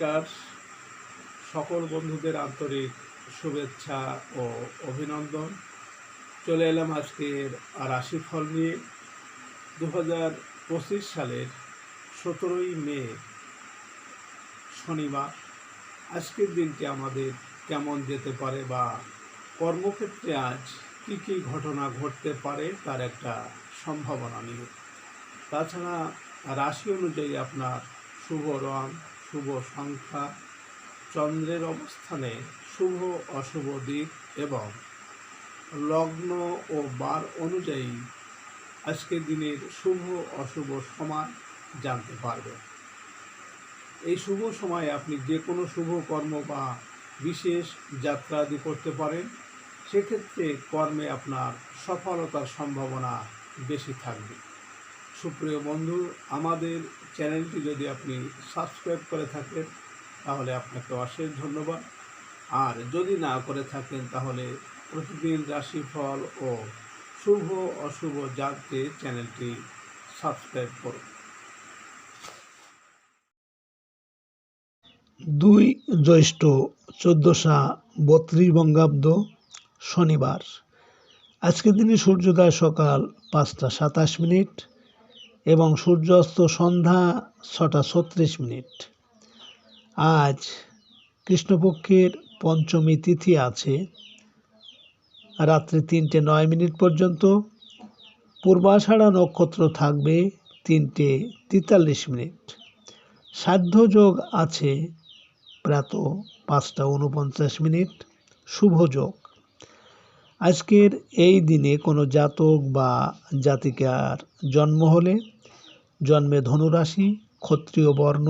নমস্কার। সকল বন্ধুদের আন্তরিক শুভেচ্ছা ও অভিনন্দন। চলে এলাম আজকের রাশিফল নিয়ে। 2025 সালের 17ই মে শনিবার। আজকের দিনটি আমাদের কেমন যেতে পারে বা কর্মক্ষেত্রে আজ কী কী ঘটনা ঘটতে পারে তার একটা সম্ভাবনা নিয়ে। তাছাড়া রাশি অনুযায়ী আপনার শুভ রং, শুভ সংখ্যা, চন্দ্রের অবস্থানে শুভ অশুভ দিক এবং লগ্ন ও বার অনুযায়ী আজকের দিনের শুভ অশুভ সময় জানতে পারবেন। এই শুভ সময়ে আপনি যে কোনো শুভ কর্ম বা বিশেষ যাত্রা আদি করতে পারেন। সেক্ষেত্রে কর্মে আপনার সফলতার সম্ভাবনা বেশি থাকবে। সুপ্রিয় বন্ধু, আমাদের চ্যানেলটি যদি আপনি সাবস্ক্রাইব করে থাকেন তাহলে আপনাকে অশেষ ধন্যবাদ। আর যদি না করে থাকেন তাহলে প্রতিদিন রাশিফল ও শুভ অশুভ জানতে চ্যানেলটি সাবস্ক্রাইব করুন। 2 জ্যৈষ্ঠ 1432 বঙ্গাব্দ শনিবার। আজকের দিনে সূর্যোদয় সকাল 5টা 27 এবং সূর্যাস্ত সন্ধ্যা 6টা 36। আজ কৃষ্ণপক্ষের পঞ্চমী তিথি আছে রাত্রি 3টে 9 পর্যন্ত। পূর্বাষাঢ়া নক্ষত্র থাকবে 3টে 43। সাধ্য যোগ আছে প্রাত 5টা 49। শুভ যোগ। আজকের এই দিনে কোনো জাতক বা জাতিকার জন্ম হলে জন্মে ধনুরাশি, ক্ষত্রিয় বর্ণ,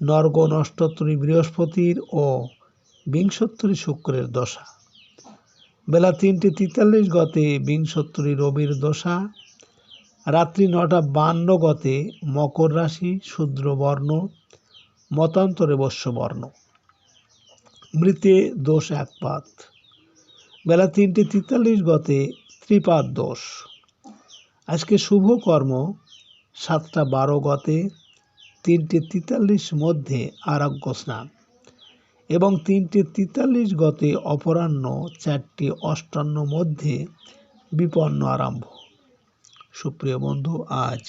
নরগ নষ্টত্রী বৃহস্পতির ও বিংশত্তরী শুক্রের দশা। বেলা 3টে 43 গতে বিংশত্তরী রবির দশা। রাত্রি 9টা 52 গতে মকর রাশি, শূদ্র বর্ণ, মতান্তরে বস্য বর্ণ। মৃতে দোষ একপাত। বেলা 3টে 43 গতে ত্রিপাদ দোষ। আজকে শুভ কর্ম 7টা 12 গতে 3টে 43 মধ্যে আরগ্য স্নান এবং 3টে 43 গতে অপরাহ্ন 4টে 58 মধ্যে বিপন্ন আরম্ভ। সুপ্রিয় বন্ধু, আজ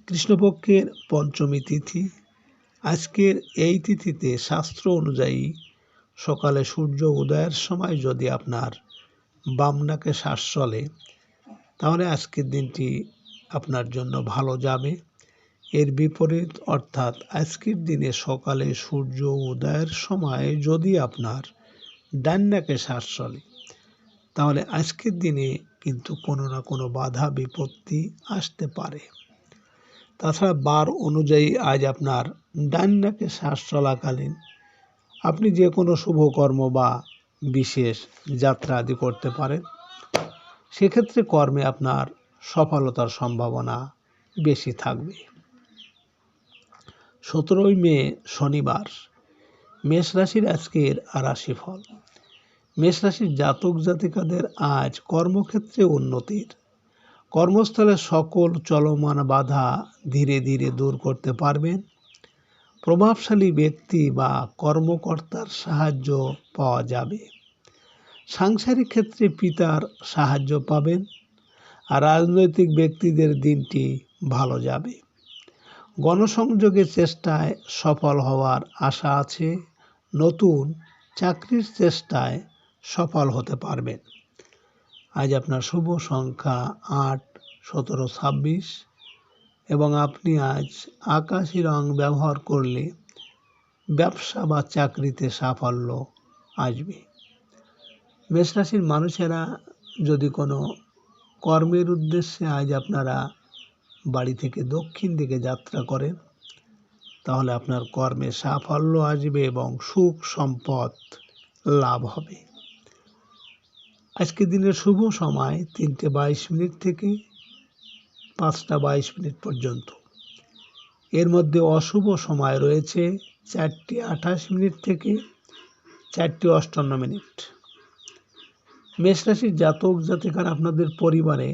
কৃষ্ণপক্ষের পঞ্চমী তিথি। আজকের এই তিথিতে শাস্ত্র অনুযায়ী সকালে সূর্য উদয়ের সময় যদি আপনার বাম নাকে শ্বাস চলে তাহলে আজকের দিনটি আপনার জন্য ভালো যাবে। এর বিপরীত অর্থাৎ আজকের দিনে সকালে সূর্য উদয়ের সময় যদি আপনার ডান নাকে শ্বাস চলে তাহলে আজকের দিনে কিন্তু কোনো না কোনো বাধা বিপত্তি আসতে পারে। তাছাড়া বার অনুযায়ী আজ আপনার ডান নাকে শ্বাস চলাকালীন আপনি যে কোনো শুভকর্ম বা বিশেষ যাত্রা আদি করতে পারেন। সেক্ষেত্রে কর্মে আপনার সফলতার সম্ভাবনা বেশি থাকবে। 17ই মে শনিবার। মেষ রাশির আজকের রাশিফল। মেষ রাশির জাতক জাতিকাদের আজ কর্মক্ষেত্রে উন্নতির, কর্মস্থলে সকল চলমান বাধা ধীরে ধীরে দূর করতে পারবেন। প্রভাবশালী ব্যক্তি বা কর্মকর্তার সাহায্য পাওয়া যাবে। সাংসারিক ক্ষেত্রে পিতার সাহায্য পাবেন। আর রাজনৈতিক ব্যক্তিদের দিনটি ভালো যাবে। গণসংযোগের চেষ্টায় সফল হওয়ার আশা আছে। নতুন চাকরির চেষ্টায় সফল হতে পারবেন। আজ আপনার শুভ সংখ্যা 8, 17, 26 এবং আপনি আজ আকাশি রং ব্যবহার করলে ব্যবসা বা চাকরিতে সাফল্য আসবে। মেষরাশির মানুষেরা যদি কোনো কর্মের উদ্দেশ্যে আজ আপনারা বাড়ি থেকে দক্ষিণ দিকে যাত্রা করেন তাহলে আপনার কর্মে সাফল্য আসবে এবং সুখ সম্পদ লাভ হবে। আজকের দিনের শুভ সময় 3টে 22 থেকে 5টা 22 পর্যন্ত। এর মধ্যে অশুভ সময় রয়েছে 4টে 28 থেকে 4টে 58। মেষরাশির জাতক জাতিকার আপনাদের পরিবারে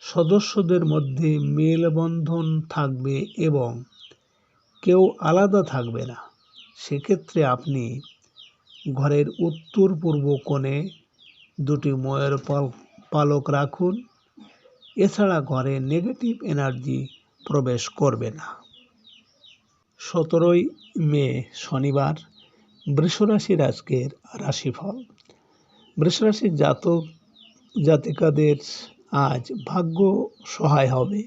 সদস্যদের মধ্যে মেলবন্ধন থাকবে এবং কেউ আলাদা থাকবে না। সেক্ষেত্রে আপনি ঘরের উত্তর পূর্ব কোণে দুটি ময়ূর পালক রাখুন। এছাড়া ঘরে নেগেটিভ এনার্জি প্রবেশ করবে না। 17ই মে শনিবার বৃষরাশির আজকের রাশিফল। বৃষরাশির জাতক জাতিকাদের আজ ভাগ্য সহায় হবে।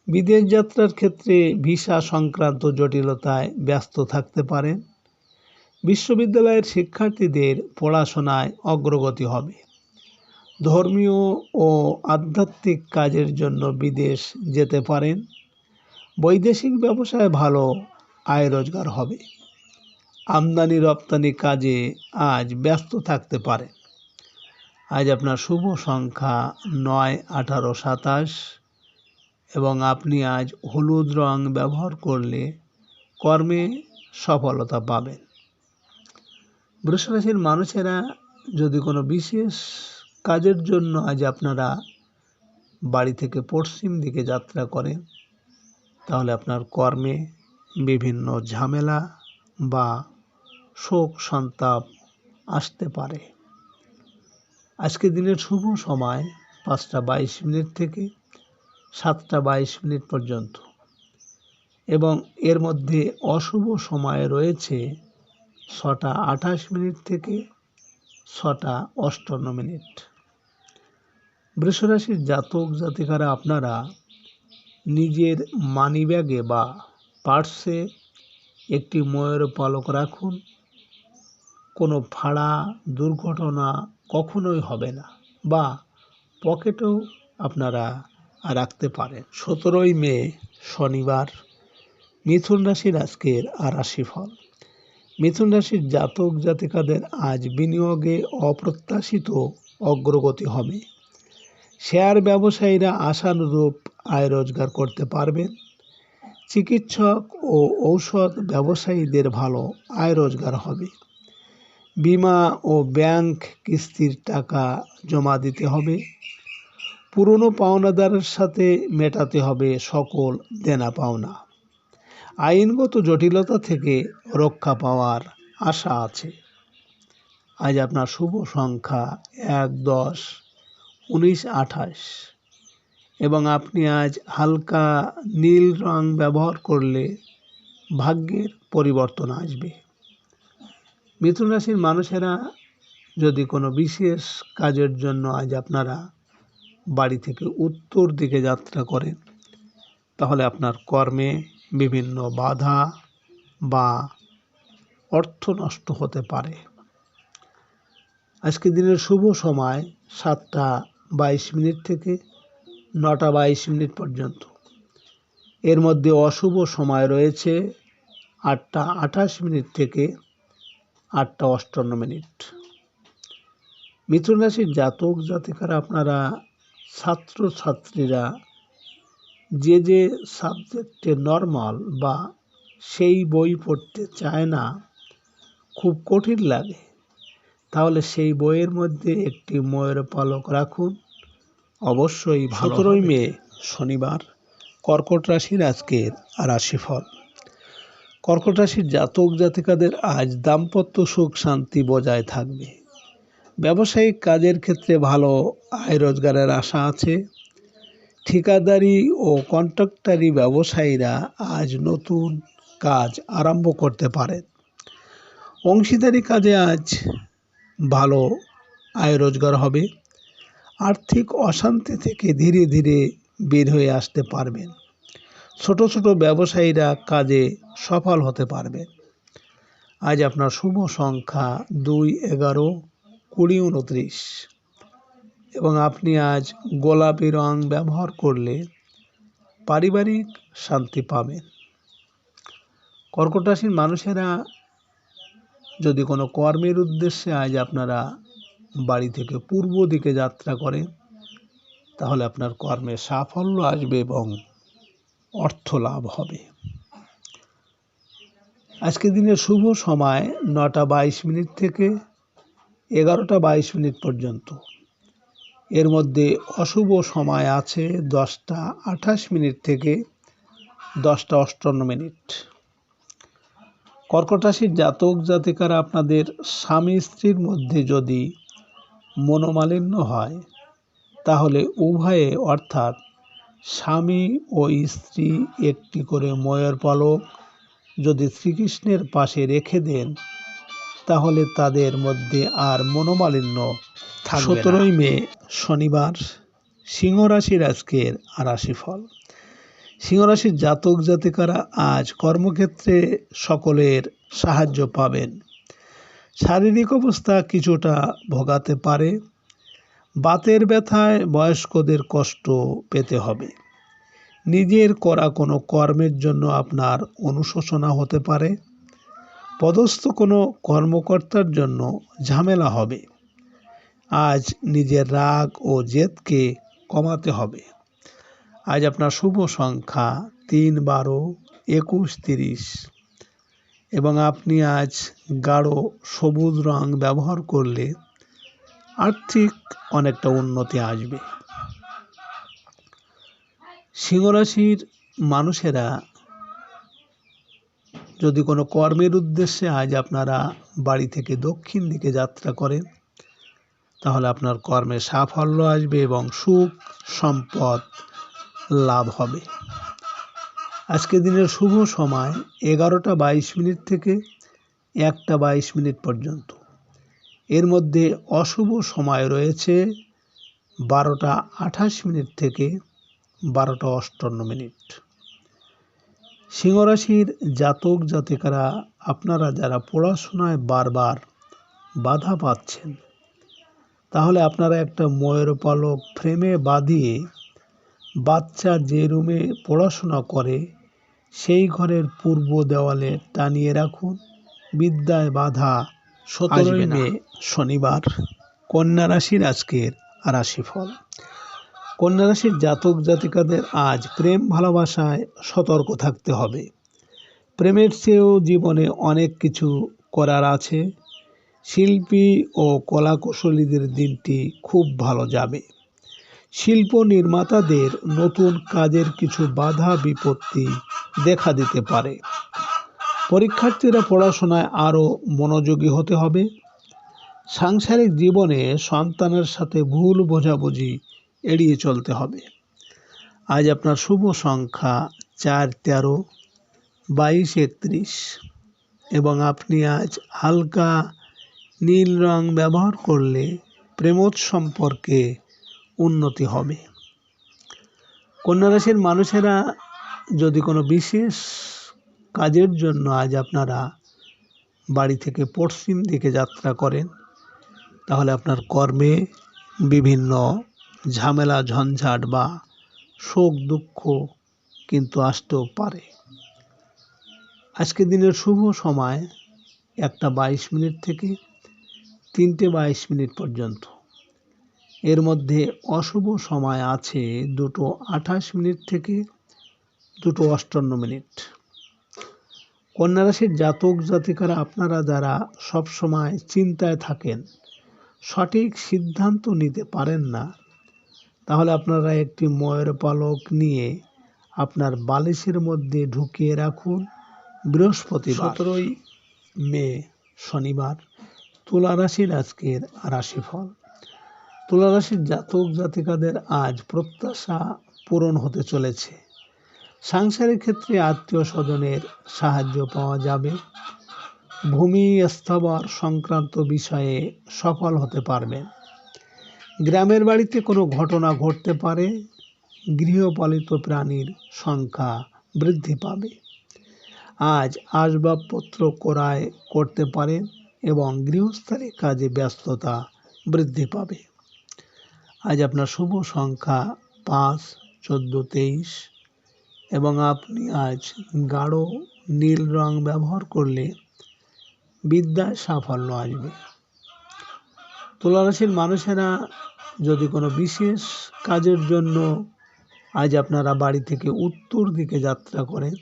বিদেশ যাত্রার ক্ষেত্রে ভিসা সংক্রান্ত জটিলতায় ব্যস্ত থাকতে পারেন। বিশ্ববিদ্যালয়ের শিক্ষার্থীদের পড়াশোনায় অগ্রগতি হবে। ধর্মীয় ও আধ্যাত্মিক কাজের জন্য বিদেশ যেতে পারেন। বৈদেশিক ব্যবসায় ভালো আয় রোজগার হবে। আমদানি রপ্তানি কাজে আজ ব্যস্ত থাকতে পারেন। আজ আপনার শুভ সংখ্যা 9, 18, 27 এবং আপনি আজ হলুদ রং ব্যবহার করলে কর্মে সফলতা পাবেন। বৃষরাশির মানুষেরা যদি কোনো বিশেষ কাজের জন্য আজ আপনারা বাড়ি থেকে পশ্চিম দিকে যাত্রা করেন, তাহলে আপনার কর্মে বিভিন্ন ঝামেলা বা শোক সন্তাপ আসতে পারে। আজকে দিনের শুভ সময় 5টা 22 মিনিট থেকে 7টা 22 মিনিট পর্যন্ত এবং এর মধ্যে অশুভ সময় রয়েছে 6টা 28 মিনিট থেকে 6টা 58 মিনিট। বৃষরাশির জাতক জাতিকারা আপনারা নিজের মানিব্যাগে বা পার্সে একটি ময়ূর পালক রাখুন। কোনো ফাঁড়া দুর্ঘটনা কখনোই হবে না বা পকেটেও আপনারা রাখতে পারেন। 17ই মে শনিবার মিথুন রাশির আজকের রাশিফল। মিথুন রাশির জাতক জাতিকাদের আজ বিনিয়োগে অপ্রত্যাশিত অগ্রগতি হবে। শেয়ার ব্যবসায়ীরা আশানুরূপ আয় রোজগার করতে পারবেন। চিকিৎসক ও ঔষধ ব্যবসায়ীদের ভালো আয় রোজগার হবে। বিমা ও ব্যাংক কিস্তির টাকা জমা দিতে হবে। পুরনো পাওনাদারের সাথে মেটাতে হবে সকল দেনা পাওনা। আইনগত জটিলতা থেকে রক্ষা পাওয়ার আশা আছে। আজ আপনার শুভ সংখ্যা 1, 10, 19, 28 এবং আপনি আজ হালকা নীল রং ব্যবহার করলে ভাগ্যের পরিবর্তন আসবে। মিথুন রাশির মানুষেরা যদি কোনো বিশেষ কাজের জন্য আজ আপনারা বাড়ি থেকে উত্তর দিকে যাত্রা করেন, তাহলে আপনার কর্মে বিভিন্ন বাধা বা অর্থ নষ্ট হতে পারে। আজকে দিনের শুভ সময় 7টা 22 মিনিট থেকে 9টা 22 মিনিট পর্যন্ত। এর মধ্যে অশুভ সময় রয়েছে 8টা 28 মিনিট থেকে 8টা 58 মিনিট। মিথুন রাশির জাতক জাতিকারা আপনারা ছাত্রছাত্রীরা যে সাবজেক্টে নর্মাল বা সেই বই পড়তে চায় না, খুব কঠিন লাগে, তাহলে সেই বইয়ের মধ্যে একটি ময়ূর পালক রাখুন, অবশ্যই ভালো হবে। 17ই মে শনিবার কর্কট রাশির আজকের রাশিফল। কর্কট রাশির জাতক জাতিকাদের আজ দাম্পত্য সুখ শান্তি বজায় থাকবে। ব্যবসায়িক কাজের ক্ষেত্রে ভালো আয় রোজগারের আশা আছে। ঠিকাদারি ও কন্ট্রাক্টারি ব্যবসায়ীরা আজ নতুন কাজ আরম্ভ করতে পারেন। অংশীদারি কাজে আজ ভালো আয় রোজগার হবে। আর্থিক অশান্তি থেকে ধীরে ধীরে বের হয়ে আসতে পারবেন। ছোট ছোট ব্যবসায়ীরা কাজে সফল হতে পারবেন। আজ আপনার শুভ সংখ্যা 2, 11, 20, 29 এবং আপনি আজ গোলাপি রং ব্যবহার করলে পারিবারিক শান্তি পাবেন। কর্কট রাশির মানুষেরা যদি কোনো কর্মের উদ্দেশ্যে আজ আপনারা বাড়ি থেকে পূর্ব দিকে যাত্রা করেন, তাহলে আপনার কর্মে সাফল্য আসবে এবং অর্থ লাভ হবে। আজকে দিনের শুভ সময় 9টা 22 মিনিট থেকে 11টা 22 মিনিট পর্যন্ত। এর মধ্যে অশুভ সময় আছে 10টা 28 মিনিট থেকে 10টা 58 মিনিট। কর্কট রাশির জাতক জাতিকারা আপনাদের স্বামী স্ত্রীর মধ্যে যদি মনোমালিন্য হয়, তাহলে উভয়ে অর্থাৎ স্বামী ও স্ত্রী একটি করে ময়ূর পালক যদি শ্রীকৃষ্ণের পাশে রেখে দেন, তাহলে তাদের মধ্যে আর মনোমালিন্য থাকবে না। 17 মে শনিবার, সিংহ রাশির আজকের রাশিফল। সিংহ রাশির জাতক জাতিকারা আজ কর্মক্ষেত্রে সকলের সাহায্য পাবেন। শারীরিক অবস্থা কিছুটা ভোগাতে পারে। বাতের ব্যথায় বয়স্কদের কষ্ট পেতে হবে। নিজের করা কোনো কর্মের জন্য আপনার অনুশোচনা হতে পারে। পদস্থ কোনো কর্মকর্তার জন্য ঝামেলা হবে। আজ নিজের রাগ ও জেদকে কমাতে হবে। আজ আপনার শুভ সংখ্যা 3, 12, 21, 30 এবং আপনি আজ গাঢ় সবুজ রং ব্যবহার করলে আর্থিক অনেকটা উন্নতি আসবে। সিংহ রাশির মানুষেরা যদি কোনো কর্মের উদ্দেশ্যে আজ আপনারা বাড়ি থেকে দক্ষিণ দিকে যাত্রা করেন, তাহলে আপনার কর্মে সাফল্য আসবে এবং সুখ সম্পদ লাভ হবে। আজকে দিনের শুভ সময় 11:22 থেকে 1:22 পর্যন্ত। এর মধ্যে অশুভ সময় রয়েছে 12:28 থেকে 12:58। সিংহ রাশির জাতক জাতিকারা আপনারা যারা পড়াশোনায় বারবার বাধা পাচ্ছেন, তাহলে আপনারা একটা ময়ূর পালক ফ্রেমে বাঁধিয়ে বাচ্চা যে রুমে পড়াশোনা করে সেই ঘরের পূর্ব দেওয়ালে টানিয়ে রাখুন। বিদ্যায় বাধা 17 মে শনিবার, কন্যা রাশির আজকের রাশিফল। কন্যা রাশির জাতক জাতিকাদের আজ প্রেম ভালোবাসায় সতর্ক থাকতে হবে। প্রেমের চেয়েও জীবনে অনেক কিছু করার আছে। শিল্পী ও কলাকুশলীদের দিনটি খুব ভালো যাবে। শিল্প নির্মাতাদের নতুন কাজের কিছু বাধা বিপত্তি দেখা দিতে পারে। পরীক্ষার্থীরা পড়াশোনায় আরও মনোযোগী হতে হবে। সাংসারিক জীবনে সন্তানের সাথে ভুল বোঝাবুঝি এড়িয়ে চলতে হবে। আজ আপনার শুভ সংখ্যা 4, 13, 22, 31 এবং আপনি আজ হালকা নীল রং ব্যবহার করলে প্রেমোৎ সম্পর্কে উন্নতি হবে। কন্যা রাশির মানুষেরা যদি কোনো বিশেষ কাজের জন্য আজ আপনারা বাড়ি থেকে পশ্চিম দিকে যাত্রা করেন, তাহলে আপনার কর্মে বিভিন্ন ঝামেলা ঝঞ্ঝাট বা শোক দুঃখ কিন্তু আসতেও পারে। আজকের দিনের শুভ সময় 1:22 থেকে 3:22 পর্যন্ত। এর মধ্যে অশুভ সময় আছে 2:28 থেকে 2:58। কন্যা রাশির জাতক জাতিকারা আপনারা যারা সবসময় চিন্তায় থাকেন, সঠিক সিদ্ধান্ত নিতে পারেন না, তাহলে আপনারা একটি ময়ূর পালক নিয়ে আপনার বালিশের মধ্যে ঢুকিয়ে রাখুন। বৃহস্পতিবার, 17 মে শনিবার, তুলা রাশির আজকের রাশিফল। তুলা রাশির জাতক জাতিকাদের আজ প্রত্যাশা পূরণ হতে চলেছে। সাংসারিক ক্ষেত্রে আত্মীয় স্বজনের সাহায্য পাওয়া যাবে। ভূমি স্থাবর সংক্রান্ত বিষয়ে সফল হতে পারবেন। গ্রামের বাড়িতে কোনো ঘটনা ঘটতে পারে। গৃহপালিত প্রাণীর সংখ্যা বৃদ্ধি পাবে। আজ আসবাবপত্র ক্রয় করতে পারেন এবং গৃহস্থালী কাজে ব্যস্ততা বৃদ্ধি পাবে। আজ আপনার শুভ সংখ্যা 5, 14, 23 এবং আপনি আজ গাঢ় নীল রং ব্যবহার করলে বিদ্যায় সাফল্য আসবে। তুলা রাশির মানুষেরা যদি কোনো বিশেষ কাজের জন্য আজ আপনারা বাড়ি থেকে উত্তর দিকে যাত্রা করেন,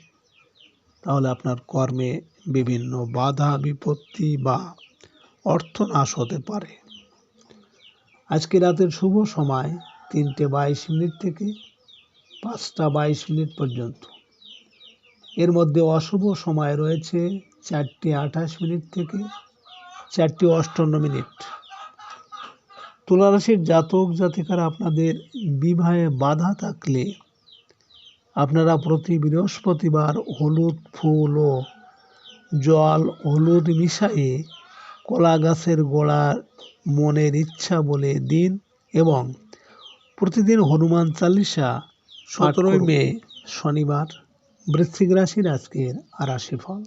তাহলে আপনার কর্মে বিভিন্ন বাধা বিপত্তি বা অর্থনাশ হতে পারে। আজকে রাতের শুভ সময় 3:22 থেকে 5:22 পর্যন্ত। এর মধ্যে অশুভ সময় রয়েছে 4:28 থেকে 4:58। তুলা রাশির জাতক জাতিকারা আপনাদের বিবাহে বাধা থাকলে আপনারা প্রতি বৃহস্পতিবার হলুদ ফুল ও জল হলুদ মিশিয়ে কলা গাছের গোড়ার মনের ইচ্ছা বলে দিন এবং প্রতিদিন হনুমান চালিসা 17 মে শনিবার। বৃশ্চিক রাশির আজকের রাশিফল।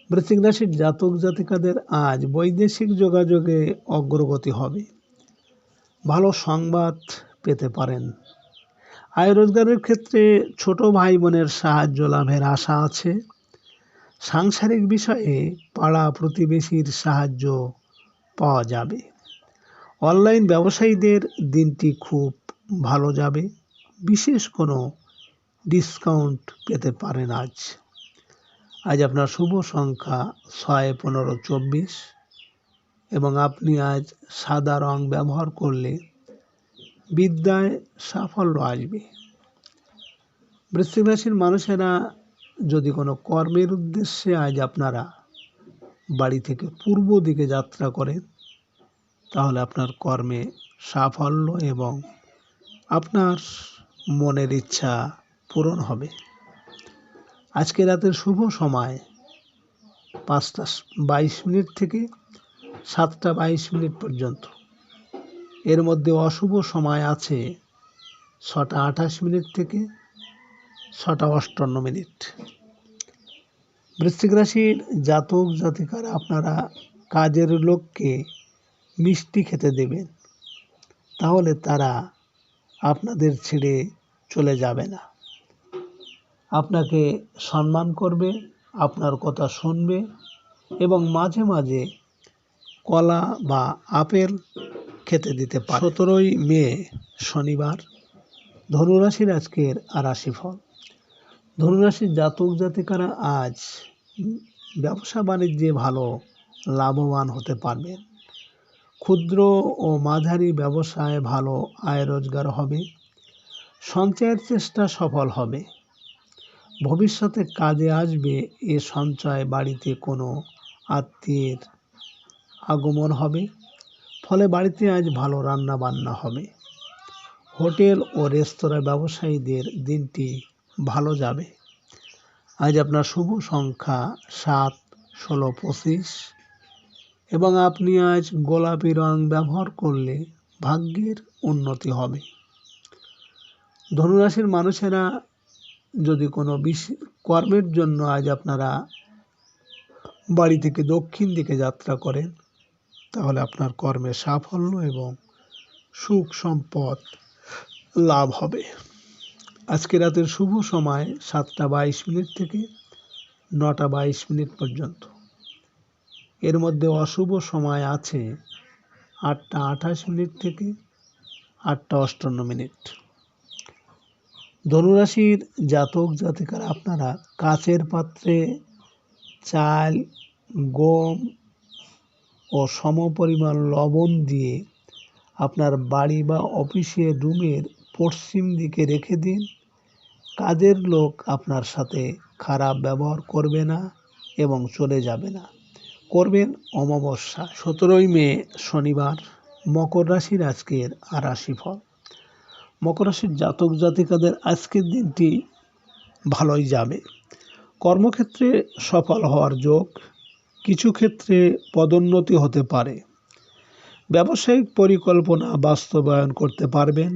বৃশ্চিক রাশির জাতক জাতিকাদের আজ বৈদেশিক যোগাযোগে অগ্রগতি হবে, ভালো সংবাদ পেতে পারেন। আয় রোজগারের ক্ষেত্রে ছোট ভাই বোনের সাহায্য লাভের আশা আছে। সাংসারিক বিষয়ে পাড়া প্রতিবেশীর সাহায্য পাওয়া যাবে। অনলাইন ব্যবসায়ীদের দিনটি খুব ভালো যাবে, বিশেষ কোনো ডিসকাউন্ট পেতে পারেন আজ। আজ আপনার শুভ সংখ্যা 6, 15, 24 এবং আপনি আজ সাদা রং ব্যবহার করলে বিদ্যায় সাফল্য আসবে। বৃশ্চিক রাশির মানুষেরা যদি কোনো কর্মের উদ্দেশ্যে আজ আপনারা বাড়ি থেকে পূর্ব দিকে যাত্রা করেন, তাহলে আপনার কর্মে সাফল্য এবং আপনার মনের ইচ্ছা পূরণ হবে। আজকে রাতের শুভ সময় 5:22 থেকে 7:22 পর্যন্ত। এর মধ্যে অশুভ সময় আছে 6:28 থেকে 6:58। বৃশ্চিক রাশির জাতক জাতিকারা আপনারা কাজের লোককে মিষ্টি খেতে দেবেন, তাহলে তারা আপনাদের ছেড়ে চলে যাবে না, আপনাকে সম্মান করবে, আপনার কথা শুনবে এবং মাঝে মাঝে কলা বা আপেল খেতে দিতে পারে। 17 মে শনিবার। ধনুরাশির আজকের রাশিফল। ধনুরাশির জাতক জাতিকারা আজ ব্যবসা বাণিজ্যে ভালো লাভবান হতে পারবেন। ক্ষুদ্র ও মাঝারি ব্যবসায় ভালো আয় রোজগার হবে। সঞ্চয়ের চেষ্টা সফল হবে। ভবিষ্যতে কাজে আসবে এ সঞ্চয়। বাড়িতে কোনো আত্মীয়ের আগমন হবে, ফলে বাড়িতে আজ ভালো রান্না বান্না হবে। হোটেল ও রেস্তোরাঁ ব্যবসায়ীদের দিনটি ভালো যাবে। আজ আপনার শুভ সংখ্যা 7, 16, 25 এবং আপনি আজ গোলাপি রং ব্যবহার করলে ভাগ্যের উন্নতি হবে। ধনুরাশির মানুষেরা যদি কোনো কর্মের জন্য আজ আপনারা বাড়ি থেকে দক্ষিণ দিকে যাত্রা করেন, তাহলে আপনার কর্মে সাফল্য এবং সুখ সম্পদ লাভ হবে। আজকে রাতের শুভ সময় 7:22 থেকে 9:22 পর্যন্ত। এর মধ্যে অশুভ সময় আছে 8:28 থেকে 8:58। ধনুরাশির জাতক জাতিকারা আপনারা কাচের পাত্রে চাল, গম ও সমপরিমাণ লবণ দিয়ে আপনার বাড়ি বা অফিসের রুমের পশ্চিম দিকে রেখে দিন। কাজের লোক আপনার সাথে খারাপ ব্যবহার করবে না এবং চলে যাবে না। করবেন অমাবস্যা। 17 মে শনিবার। মকর রাশির আজকের রাশিফল। মকর রাশির জাতক জাতিকাদের আজকের দিনটি ভালোই যাবে। কর্মক্ষেত্রে সফল হওয়ার যোগ, কিছু ক্ষেত্রে পদোন্নতি হতে পারে। ব্যবসায়িক পরিকল্পনা বাস্তবায়ন করতে পারবেন।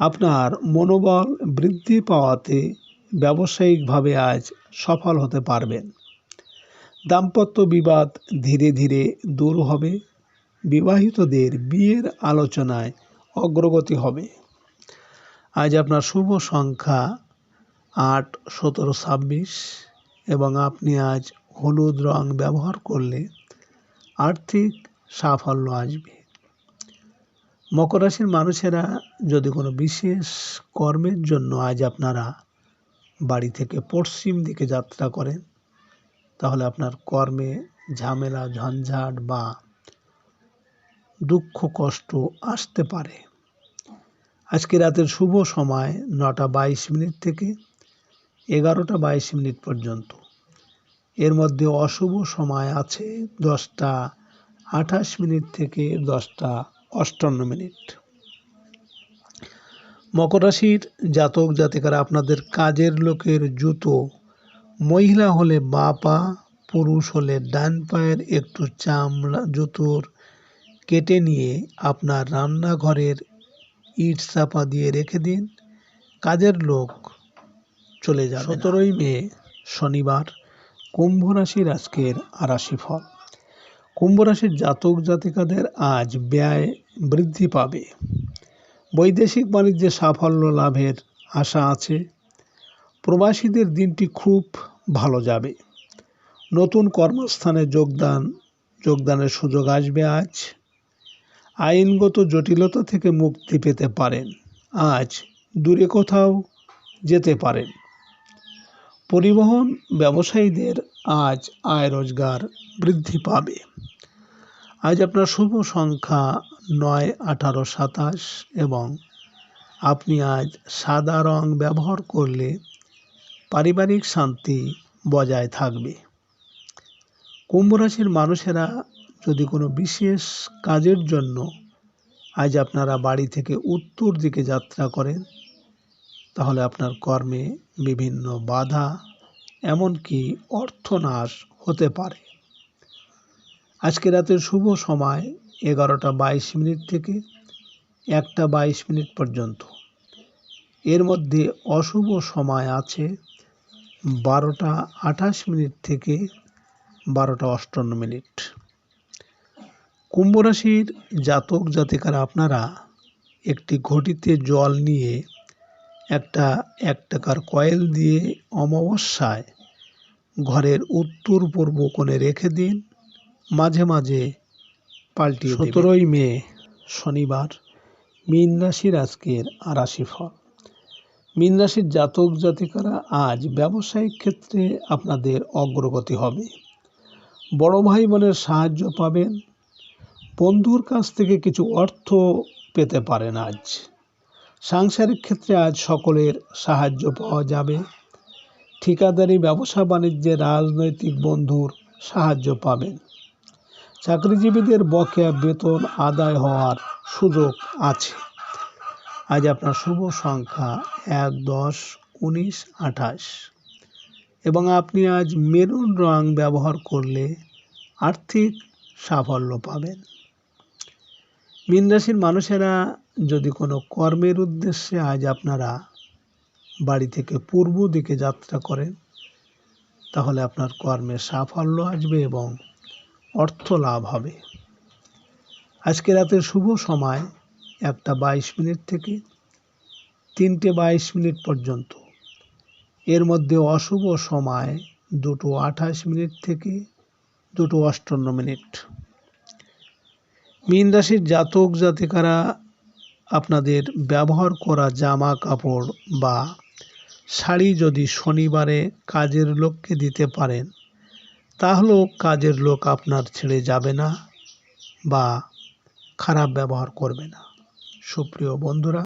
আপনার মনোবল বৃদ্ধি পাওয়াতে ব্যবসায়িকভাবে আজ সফল হতে পারবেন। দাম্পত্য বিবাদ ধীরে ধীরে দূর হবে। বিবাহিতদের বিয়ের আলোচনায় অগ্রগতি হবে। আজ আপনার শুভ সংখ্যা 8, 17, 26 এবং আপনি আজ হলুদ রং ব্যবহার করলে আর্থিক সাফল্য আসবে। মকর রাশির মানুষেরা যদি কোনো বিশেষ কর্মের জন্য আজ আপনারা বাড়ি থেকে পশ্চিম দিকে যাত্রা করেন, তাহলে আপনার কর্মে ঝামেলা ঝঞ্ঝাট বা দুঃখ কষ্ট আসতে পারে। আজকে রাতের শুভ সময় 9:22 থেকে 11:22 পর্যন্ত। এর মধ্যে অশুভ সময় আছে 10:28 থেকে 10:58। মকর রাশির জাতক জাতিকারা আপনাদের কাজের লোকের জুতো, মহিলা হলে বাঁ পা, পুরুষ হলে ডান পায়ের একটু চামড়া জুতোর কেটে নিয়ে আপনার রান্নাঘরের ইট চাপা দিয়ে রেখে দিন, কাজের লোক চলে যাবে। 17 মে শনিবার, কুম্ভ রাশির আজকের রাশিফল। কুম্ভ রাশির জাতক জাতিকাদের আজ ব্যয় বৃদ্ধি পাবে। বৈদেশিক বাণিজ্যে সাফল্য লাভের আশা আছে। প্রবাসীদের দিনটি খুব ভালো যাবে। নতুন কর্মস্থানে যোগদানের সুযোগ আসবে আজ। আইনগত জটিলতা থেকে মুক্তি পেতে পারেন। আজ দূরে কোথাও যেতে পারেন। পরিবহন ব্যবসায়ীদের আজ আয় রোজগার বৃদ্ধি পাবে। আজ আপনার শুভ সংখ্যা 9, 18, 27 এবং আপনি আজ সাদা রং ব্যবহার করলে পারিবারিক শান্তি বজায় থাকবে। কুম্ভ রাশির মানুষেরা যদি কোনো বিশেষ কাজের জন্য আজ আপনারা বাড়ি থেকে উত্তর দিকে যাত্রা করেন, তাহলে আপনার কর্মে বিভিন্ন বাধা, এমনকি অর্থনাশ হতে পারে। আজকে রাতের শুভ সময় 11:22 থেকে 1:22 পর্যন্ত। এর মধ্যে অশুভ সময় আছে 12:28 থেকে 12:58। কুম্ভ রাশির জাতক জাতিকারা আপনারা একটি ঘটিতে জল নিয়ে একটা 1 টাকার কয়েল দিয়ে অমাবস্যায় ঘরের উত্তর পূর্ব কোণে রেখে দিন, মাঝে মাঝে পাল্টিয়ে দেবেন। 17 মে শনিবার, মীন রাশির আজকের রাশিফল। মীন রাশির জাতক জাতিকারা আজ ব্যবসায়িক ক্ষেত্রে আপনাদের অগ্রগতি হবে। বড় ভাই বোনের সাহায্য পাবেন। বন্ধুর কাছ থেকে কিছু অর্থ পেতে পারেন আজ। সাংসারিক ক্ষেত্রে আজ সকলের সাহায্য পাওয়া যাবে। ঠিকাদারি ব্যবসা বাণিজ্যে রাজনৈতিক বন্ধুর সাহায্য পাবেন। চাকরিজীবীদের বকেয়া বেতন আদায় হওয়ার সুযোগ আছে। আজ আপনার শুভ সংখ্যা 1, 10, 19, 28 এবং আপনি আজ মেরুন রং ব্যবহার করলে আর্থিক সাফল্য পাবেন। মীন রাশির মানুষেরা যদি কোনো কর্মের উদ্দেশ্যে আজ আপনারা বাড়ি থেকে পূর্ব দিকে যাত্রা করেন, তাহলে আপনার কর্মে সাফল্য আসবে এবং অর্থ লাভ হবে। আজকে রাতের শুভ সময় 1:22 থেকে 3:22 পর্যন্ত। এর মধ্যে অশুভ সময় 2:28 থেকে 2:58। মীন রাশির জাতক জাতিকারা আপনাদের ব্যবহার করা জামা কাপড় বা শাড়ি যদি শনিবারে কাজের লোককে দিতে পারেন, তাহলেও কাজের লোক আপনার ছেড়ে যাবে না বা খারাপ ব্যবহার করবে না। সুপ্রিয় বন্ধুরা,